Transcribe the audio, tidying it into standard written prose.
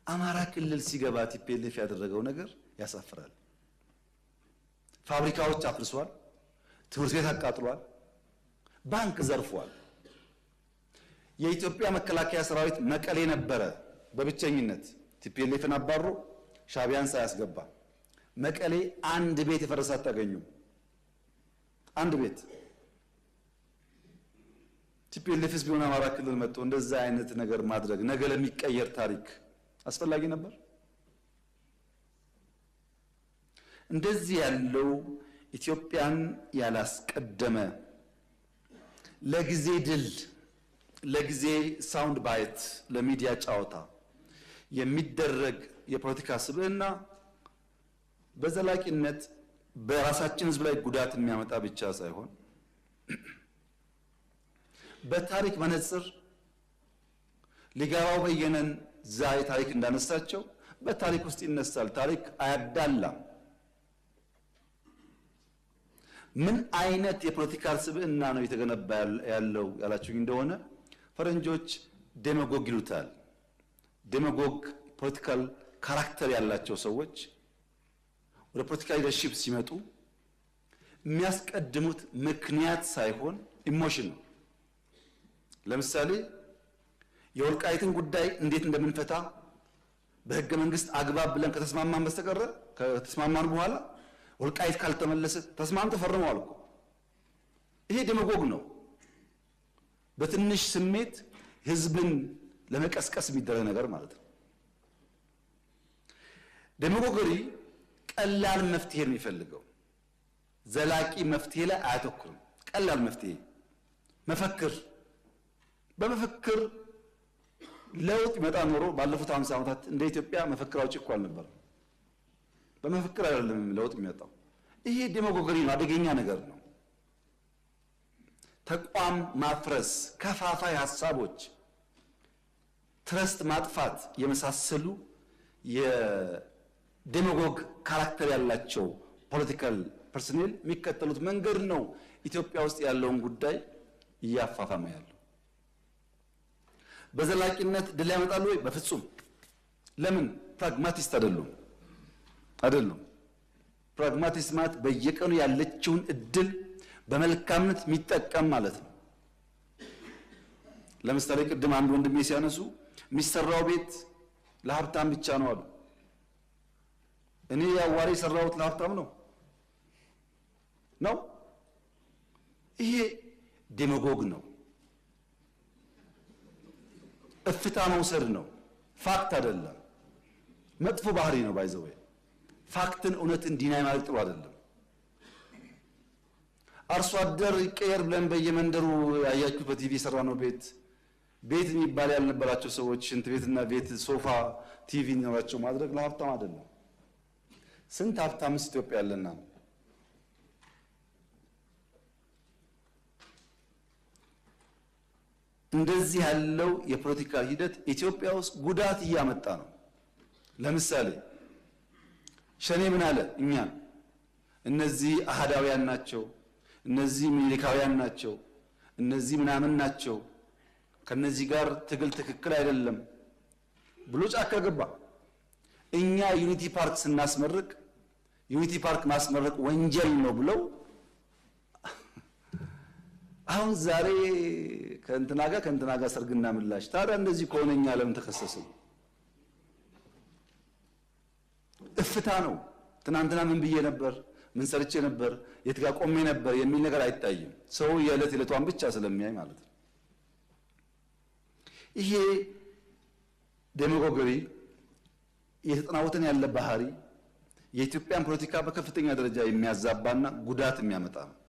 አማራ ክልል ሲገባ ቲፒኤልኤፍ ያደረገው ነገር ያሳፍራል። ፋብሪካዎች አፍርሷል፣ ትምህርት ቤት አቃጥሏል፣ ባንክ ዘርፏል። የኢትዮጵያ መከላከያ ሰራዊት መቀሌ ነበረ በብቸኝነት ቲፒኤልኤፍን አባሮ ሻቢያን ሳያስገባ መቀሌ አንድ ቤት የፈረሰ አታገኙም። አንድ ቤት ቲፒኤልኤፍስ ቢሆን አማራ ክልል መጥቶ እንደዛ አይነት ነገር ማድረግ ነገ ለሚቀየር ታሪክ አስፈላጊ ነበር? እንደዚህ ያለው ኢትዮጵያን ያላስቀደመ ለጊዜ ድል፣ ለጊዜ ሳውንድ ባይት፣ ለሚዲያ ጫወታ የሚደረግ የፖለቲካ ስብዕና በዘላቂነት በራሳችን ሕዝብ ላይ ጉዳት የሚያመጣ ብቻ ሳይሆን በታሪክ መነጽር ሊጋባው በየነን ዛይ ታሪክ እንዳነሳቸው በታሪክ ውስጥ ይነሳል። ታሪክ አያዳላም። ምን አይነት የፖለቲካል ስብዕና ነው የተገነባ ያለው ያላችሁኝ እንደሆነ ፈረንጆች ዴማጎግ ይሉታል። ዴማጎግ ፖለቲካል ካራክተር ያላቸው ሰዎች ወደ ፖለቲካል ሊደርሺፕ ሲመጡ የሚያስቀድሙት ምክንያት ሳይሆን ኢሞሽን ነው። ለምሳሌ የወልቃይትን ጉዳይ እንዴት እንደምንፈታ በህገ መንግስት አግባብ ብለን ከተስማማን በስተቀር ከተስማማን በኋላ ወልቃይት ካልተመለሰ ተስማምተው ፈርመዋል እኮ። ይሄ ዴማጎግ ነው። በትንሽ ስሜት ህዝብን ለመቀስቀስ የሚደረግ ነገር ማለት ነው። ዴማጎገሪ ቀላል መፍትሄ ነው የሚፈልገው። ዘላቂ መፍትሄ ላይ አያተኩርም። ቀላል መፍትሄ መፈክር በመፈክር ለውጥ ይመጣ ኖሮ ባለፉት 50 ዓመታት እንደ ኢትዮጵያ መፈክር አውጪ እኮ አልነበረም። በመፈክር አይደለም ለውጥ የሚመጣው። ይሄ ዴማጎገሪ ነው፣ አደገኛ ነገር ነው። ተቋም ማፍረስ፣ ከፋፋይ ሐሳቦች፣ ትረስት ማጥፋት የመሳሰሉ የዴማጎግ ካራክተር ያላቸው ፖለቲካል ፐርሰኔል የሚከተሉት መንገድ ነው ኢትዮጵያ ውስጥ ያለውን ጉዳይ እያፋፋመ ያለው። በዘላቂነት ድል ያመጣሉ ወይ? በፍጹም። ለምን? ፕራግማቲስት አይደሉም። ፕራግማቲስት ማለት በየቀኑ ያለችውን እድል በመልካምነት የሚጠቀም ማለት ነው። ለምሳሌ ቅድም አንድ ወንድሜ ሲያነሱ የሚሰራው ቤት ለሀብታም ብቻ ነው አሉ። እኔ ያዋሪ የሰራሁት ለሀብታም ነው። ይሄ ዴማጎግ ነው። እፍታ መውሰድ ነው። ፋክት አይደለም። መጥፎ ባህሪ ነው። ባይዘው ፋክትን እውነትን ዲናይ ማለት ጥሩ አይደለም። አርሶ አደር ይቀየር ብለን በየመንደሩ ያያችሁት በቲቪ የሰራነው ቤት የሚባል ያልነበራቸው ሰዎች ሽንት ቤትና ቤት ሶፋ ቲቪ እንኖራቸው ማድረግ ለሀብታም አይደለም። ስንት ሀብታምስ ኢትዮጵያ ያለና እንደዚህ ያለው የፖለቲካ ሂደት ኢትዮጵያ ውስጥ ጉዳት እያመጣ ነው። ለምሳሌ ሸኔ ምን አለ? እኛን እነዚህ አሃዳውያን ናቸው፣ እነዚህ ሚሊካውያን ናቸው፣ እነዚህ ምናምን ናቸው፣ ከነዚህ ጋር ትግል ትክክል አይደለም ብሎ ጫካ ገባ። እኛ ዩኒቲ ፓርክ ስናስመርቅ ዩኒቲ ፓርክ ማስመረቅ ወንጀል ነው ብለው አሁን ዛሬ ከእንትና ጋር ሰርግና ምላሽ። ታዲያ እንደዚህ ከሆነ እኛ ለምን ተከሰስን? እፍታ ነው። ትናንትና ምን ብዬ ነበር፣ ምን ሰርቼ ነበር፣ የት ጋር ቆሜ ነበር የሚል ነገር አይታይም። ሰው የዕለቷን ብቻ ስለሚያይ ማለት ነው። ይሄ ዴማጎገሪ የተጠናወተን ያለ ባህሪ የኢትዮጵያን ፖለቲካ በከፍተኛ ደረጃ የሚያዛባና ጉዳት የሚያመጣ ነው።